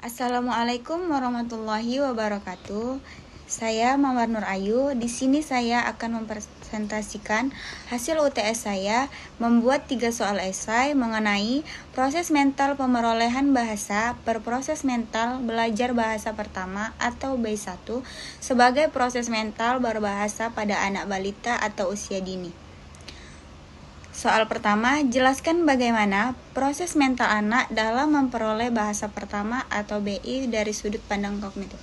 Assalamualaikum warahmatullahi wabarakatuh. Saya Mawar Nur Ayu. Di sini saya akan mempresentasikan hasil UTS saya membuat 3 soal esai mengenai proses mental pemerolehan bahasa berproses mental belajar bahasa pertama atau B1 sebagai proses mental berbahasa pada anak balita atau usia dini. Soal pertama, jelaskan bagaimana proses mental anak dalam memperoleh bahasa pertama atau BI dari sudut pandang kognitif.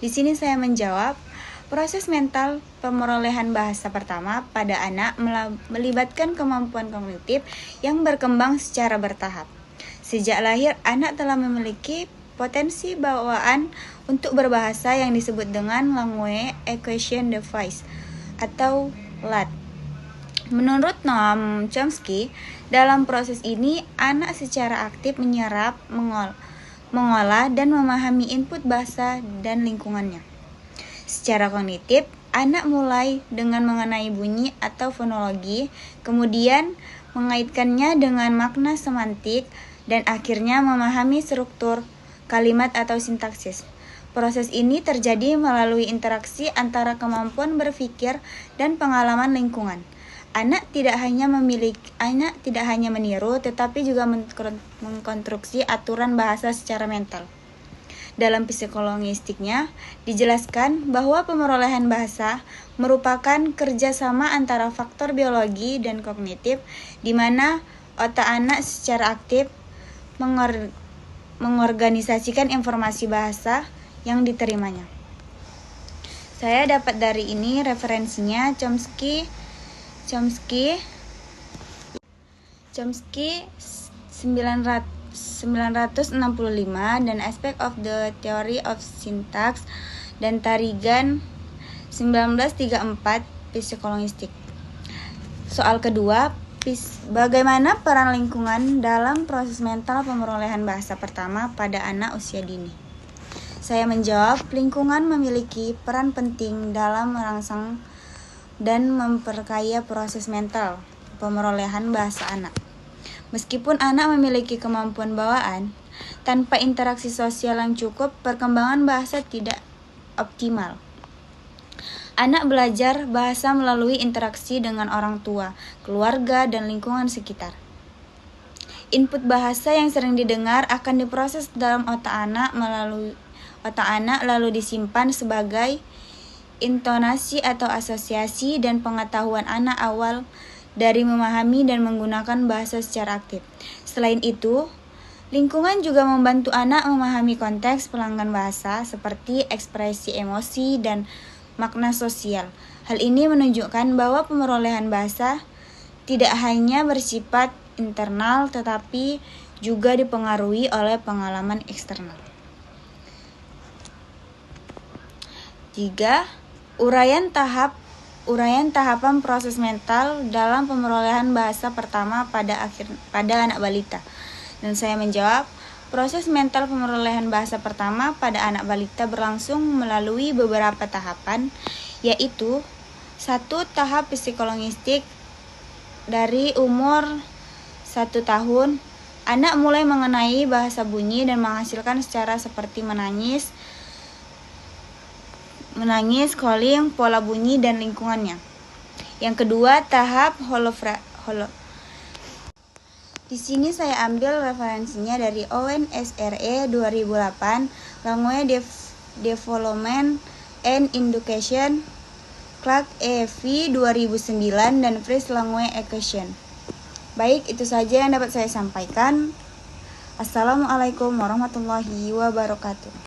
Di sini saya menjawab, proses mental pemerolehan bahasa pertama pada anak melibatkan kemampuan kognitif yang berkembang secara bertahap. Sejak lahir, anak telah memiliki potensi bawaan untuk berbahasa yang disebut dengan Language Acquisition Device atau LAD. Menurut Noam Chomsky, dalam proses ini anak secara aktif menyerap, mengolah, dan memahami input bahasa dan lingkungannya. Secara kognitif, anak mulai dengan mengenai bunyi atau fonologi, kemudian mengaitkannya dengan makna semantik, dan akhirnya memahami struktur kalimat atau sintaksis. Proses ini terjadi melalui interaksi antara kemampuan berpikir dan pengalaman lingkungan. Anak tidak hanya meniru, tetapi juga mengkonstruksi aturan bahasa secara mental. Dalam psikologistiknya, dijelaskan bahwa pemerolehan bahasa merupakan kerjasama antara faktor biologi dan kognitif, di mana otak anak secara aktif mengorganisasikan informasi bahasa yang diterimanya. Saya dapat dari ini referensinya Chomsky 965 dan Aspect of the Theory of Syntax dan Tarigan 1934 Psikologistik. Soal kedua, bagaimana peran lingkungan dalam proses mental pemerolehan bahasa pertama pada anak usia dini? Saya menjawab, lingkungan memiliki peran penting dalam merangsang dan memperkaya proses mental pemerolehan bahasa anak. Meskipun anak memiliki kemampuan bawaan, tanpa interaksi sosial yang cukup, perkembangan bahasa tidak optimal. Anak belajar bahasa melalui interaksi dengan orang tua, keluarga, dan lingkungan sekitar. Input bahasa yang sering didengar akan diproses dalam otak anak lalu disimpan sebagai intonasi atau asosiasi dan pengetahuan anak awal dari memahami dan menggunakan bahasa secara aktif. Selain itu, lingkungan juga membantu anak memahami konteks pelanggan bahasa seperti ekspresi emosi dan makna sosial. Hal ini menunjukkan bahwa pemerolehan bahasa tidak hanya bersifat internal tetapi juga dipengaruhi oleh pengalaman eksternal. 3. Uraian tahapan proses mental dalam pemerolehan bahasa pertama pada anak balita. Dan saya menjawab, proses mental pemerolehan bahasa pertama pada anak balita berlangsung melalui beberapa tahapan, yaitu 1. Tahap psikologistik. Dari umur 1 tahun, anak mulai mengenai bahasa bunyi dan menghasilkan secara seperti menangis, calling, pola bunyi, dan lingkungannya. Yang kedua, tahap Di sini saya ambil referensinya dari Owen SRE 2008, Language Development and Education, Clark EV 2009, dan Frisch Language Acquisition. Baik, itu saja yang dapat saya sampaikan. Assalamualaikum warahmatullahi wabarakatuh.